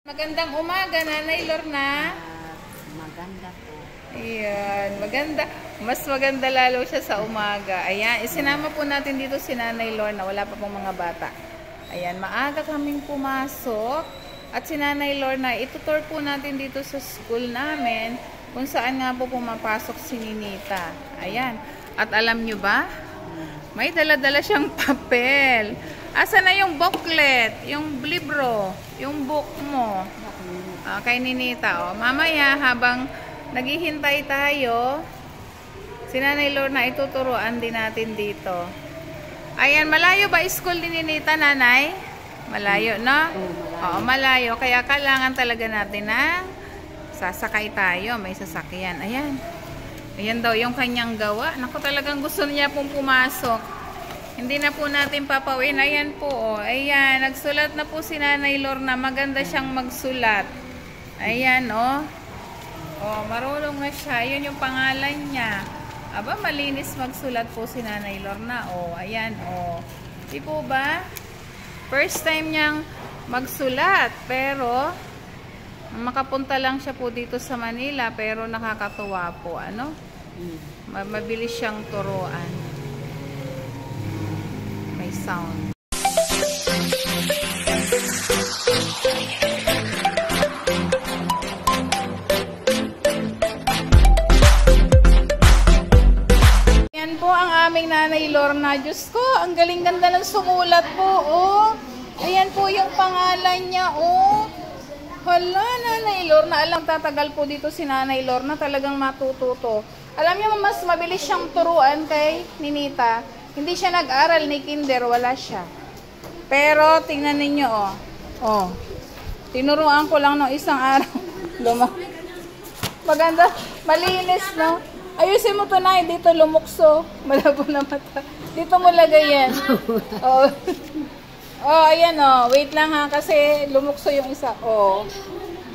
Magandang umaga, Nanay Lorna. Maganda po. Ayan, maganda. Mas maganda lalo siya sa umaga. Ayan, isinama po natin dito si Nanay Lorna. Wala pa pong mga bata. Ayan, maaga kaming pumasok. At si Nanay Lorna, itutur po natin dito sa school namin kung saan nga po pumapasok si Ninita. Ayan. At alam nyo ba? May dala-dala siyang papel. Asa na yung booklet? Yung libro? Yung book mo? Kay Ninita. Mamaya habang naghihintay tayo, si Nanay Lorna ituturuan din natin dito. Ayan, malayo ba school ni Ninita, Nanay? Malayo, no? Oo, malayo. Kaya kailangan talaga natin na sasakay tayo. May sasakyan. Ayan. Ayan daw yung kanyang gawa. Naku, talagang gusto niya pong pumasok. Hindi na po natin papawin. Ayan po, oh. Ayan, nagsulat na po si Nanay Lorna. Maganda siyang magsulat. Ayan, oh. Oh, marunong na siya. Yun yung pangalan niya. Aba, malinis magsulat po si Nanay Lorna. Oh, ayan, oh. Di po ba? First time niyang magsulat. Pero, makapunta lang siya po dito sa Manila. Pero nakakatuwa po, ano? Mabilis siyang turuan. May sound. Yan po ang aming Nanay Lorna. Diyos ko, ang galing-ganda ng sumulat po, oh. Ayan po yung pangalan niya, oh. Hala, Nanay Lorna. Alam, tatagal po dito si Nanay Lorna. Talagang matututo. Alam niyo, mas mabilis siyang turuan kay Ninita. Hindi siya nag-aral ni kinder, wala siya. Pero, tingnan ninyo, oh. Oh. Tinuruan ko lang ng isang araw. Maganda. Malinis, no? Ayusin mo to, na, dito lumukso. Malabo na mata. Dito mo lagay yan. Oh. Oh, ayan, oh. Wait lang ha, kasi lumukso yung isa. Oh.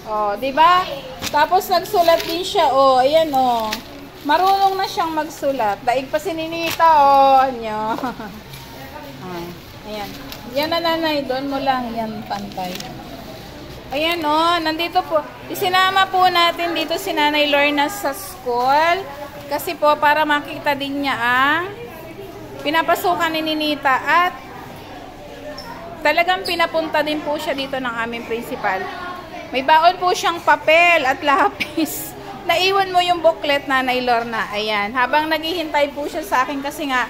Oh, di ba? Tapos nagsulat din siya, oh. Ayan, oh. Marunong na siyang magsulat. Daig pa si Ninita, oh. Nyo. Ayan. Yan na, Nanay. Doon mo lang. Yan, pantay. Ayan, oh. Nandito po. Isinama po natin dito si Nanay Lorna sa school. Kasi po, para makita din niya ang pinapasukan ni Ninita. At talagang pinapunta din po siya dito ng aming principal. May baon po siyang papel at lapis. Naiwan mo yung booklet, Nanay Lorna. Ayan. Habang naghihintay po siya sa akin kasi nga,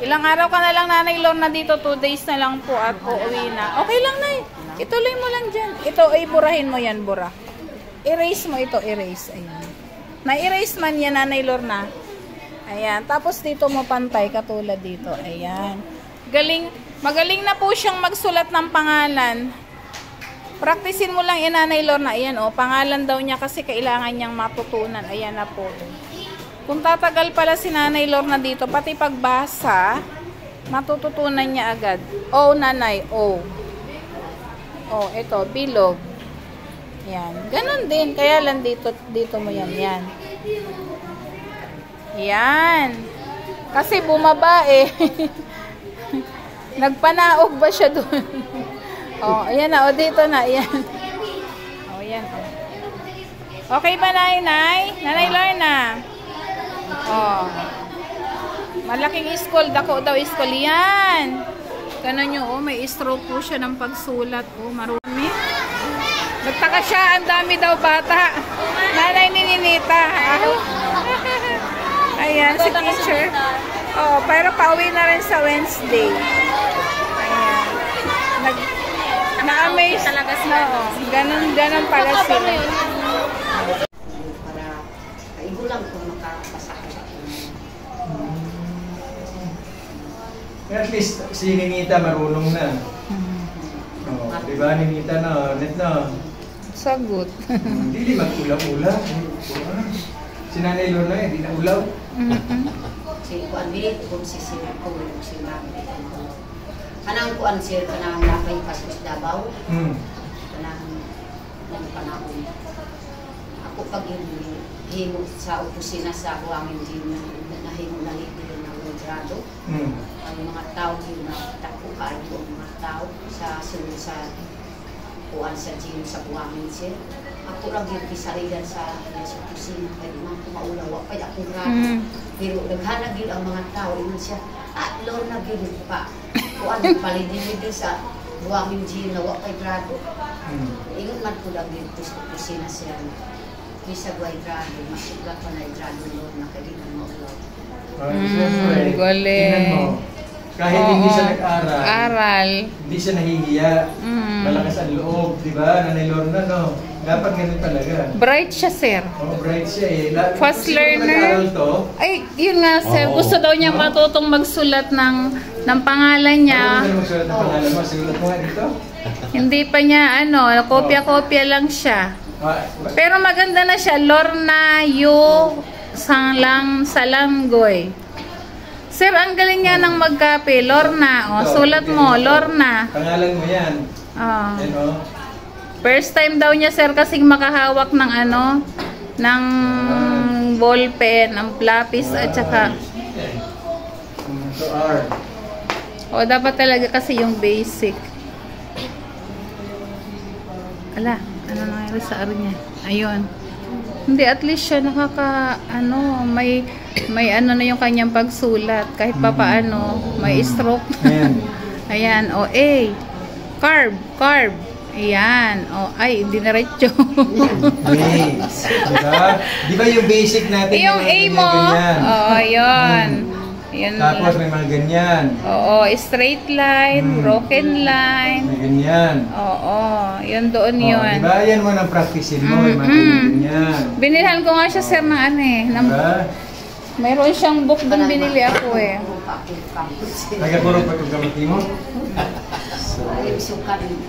ilang araw ka na lang, Nanay Lorna, dito. 2 days na lang po at uuwi na. Okay lang, Nay. Ituloy mo lang dyan. Ito ay burahin mo yan, bura. Erase mo ito, erase. Ayan. Na-erase man yan, Nanay Lorna. Ayan. Tapos dito mo pantay, katulad dito. Ayan. Galing. Magaling na po siyang magsulat ng pangalan. Praktisin mo lang, Nanay Lorna. Ayan, oh, pangalan daw niya kasi kailangan niyang matutunan. Ayan na po. Kung tatagal pala si Nanay Lorna dito, pati pagbasa, matututunan niya agad. O, Nanay, O. O, ito, bilog. Yan. Ganon din. Kaya lang dito mo yan. Yan. Yan. Kasi bumaba eh. Nagpanaog ba siya doon? Oh, ayan na. O, dito na. Ayan. O, ayan. Okay ba, Nanay? Nanay Lorna? Oh. Malaking school. Dako daw school. Yan. Ganon nyo. Oh, may stroke po siya ng pagsulat. Oh, marumi. Nagtaka siya. Ang dami daw bata. Nanay ni Ninita. Ayan, si teacher. Oh, pero pauwi na rin sa Wednesday. Ayan. Na-amaze talaga sila. Oh, ganon pala sila. Para ibo lang kung makapasakit. At least si Ninita marunong na. Oh, di ba Ninita na? Net na. Sagot. Hindi mag-ulaw-ulaw. Si Nanay Lorna hindi na ulaw. Si Kuan Bilit, kung si Sir ko, si Mami. Kanang Kuan Sir, kanang lapay pasos Davao. Kanang panahon. Ako pag himo sa opisina sa Huangin Gym, nahimo na ito ng grado. Ang mga tao, nakita ko kayo ang mga tao sa sunod sa kuan sa gym sa buwangin sir. Ako lang yung kisarigan sa kusina, kaya naman kumaulaw, wapay akong grado. Pero naghanag yun ang mga tao, yun siya, Lorna yun pa. Kuan, palidin din sa buwangin gym na wapay grado. Ingon man ko lang yung kusina siya. Bisa guay grado, masigla pa na grado Lorna, kaya di na maulaw. Galing. Kahit hindi siya nag-aral, hindi siya nahihiya, malakas ang loob, di ba? Nanay Lorna, no? Dapat ganun talaga. Bright siya, sir. Oh, bright siya eh. Fast learner. Ay, yun nga, sir. Gusto daw niya matutong magsulat ng pangalan niya. Ano magsulat ng pangalan mo? Sulat mo nga dito? Hindi pa niya, kopya-kopya lang siya. Pero maganda na siya. Lorna Yu Salanggoy. Sir, ang galing nga ng magkape. Lorna. Sulat mo. Lorna. Pangalan mo yan. Yan o. First time daw niya, sir, kasing makahawak ng ng ballpen, ang lapis at saka dapat talaga kasi yung basic. Ala, ano nangyari sa araw niya? Ayun. Hindi, at least siya may na yung kanyang pagsulat. Kahit pa paano, may stroke. Ayan, A. Carb. Ayan. Ay, hindi na retso. Di ba yung basic natin? Yung A mo. Yun. Tapos may mga ganyan. Straight line, broken line. May ganyan. Yun doon yun. Di ba? Yan mo nang practicein mo. May mga ganyan. Binilhan ko nga siya, sir, ng mayroon siyang book doon binili ako eh. Nagkakurong pa itong gamit mo?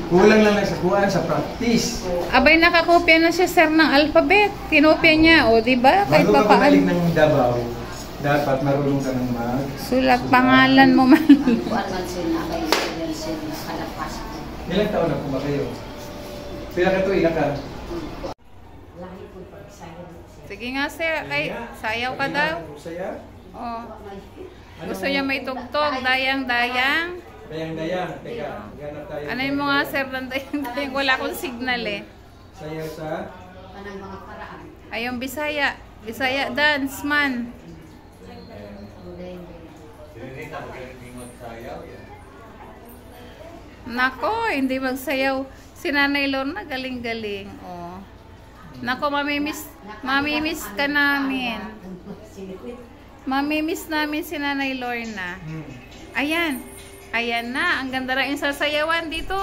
Kulang lang sa kuhaan sa practice. Abay, nakakopya na siya, sir, ng alphabet. Kinopya niya, diba? Kahit bago ka bumalik paano. ng Davao, dapat marunong ka ng sulat pangalan mo man. Ilang taon na po ba kayo? Pila ka tuwi na ka? Sige nga, sir. Ay, sayaw ka daw. Gusto niya may tugtog. Dayang-dayang. Dayang-dayang. Teka, ganap tayo. Ano'y mo nga, sir, ng dayang-dayang. Wala akong signal eh. Sayaw sa? Ayong Bisaya. Bisaya dance man. Nako, hindi magsayaw. Si Nanay Lorna, galing-galing. Nako, mamimiss ka namin. Mamimiss namin si Nanay Lorna. Ayan. Ayan na. Ang ganda na yung sasayawan dito.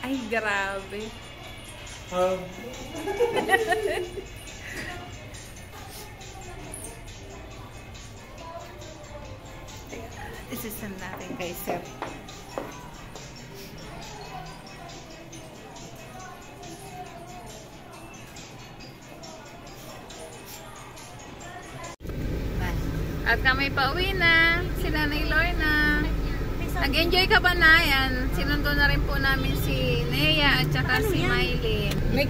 Ay, grabe. Isisend natin kay Sir. At kami pauwi na. Si Nanay Lorna. Nag-enjoy ka ba na? Yan. Sinundo na rin po namin si Nea at saka si Miley. May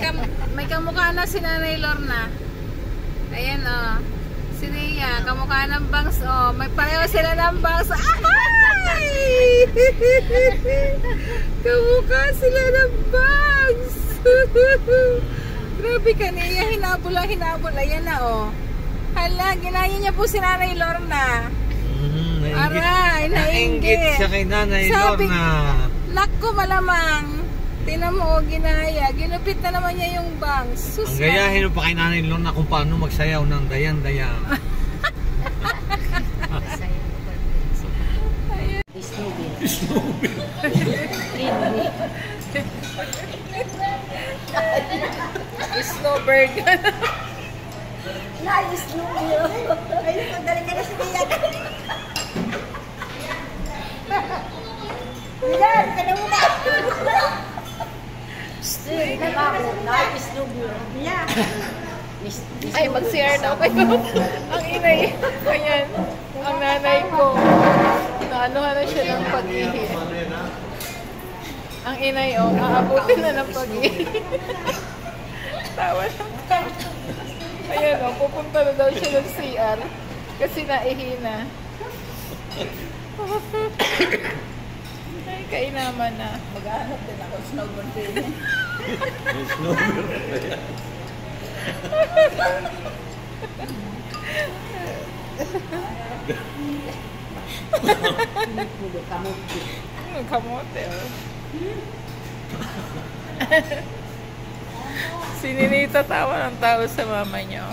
kamukha na si Nanay Lorna. Ayan si Nea, kamukha ng bangs. May pareho sila ng bangs. Ay! Kamukha sila ng bangs. Grabe ka, Nea. Hinabol. Ayan na Hala, ginaya niya po si Nanay Lorna. Aray, nainggit siya kay Nanay Lorna. Nakko, malamang. Tinan mo, ginaya. Ginupit na naman niya yung bangs. Ang gayahin mo pa kay Nanay Lorna kung paano magsayaw ng dayan-dayan. Snowbird. Nice to meet you. Ayun, pagdali ka na sa tiyak. Yan, ka na muna. Still, nabako. Nice to meet you. Yeah. Ay, mag-CR daw kayo. Ang inay. Ayan. Ang nanay ko. Naanuhan na siya ng pag-ihi. Ang inay, aabutin na ng pag-ihi. Tawa lang tawa. Ayan pupunta na daw siya ng CR. Kasi naihi na. Kainaman na. Maghahanap din ako snowboard din. Pulo kamote. Kamote, oh. Si Ninita tawa ng tao sa mama niyo.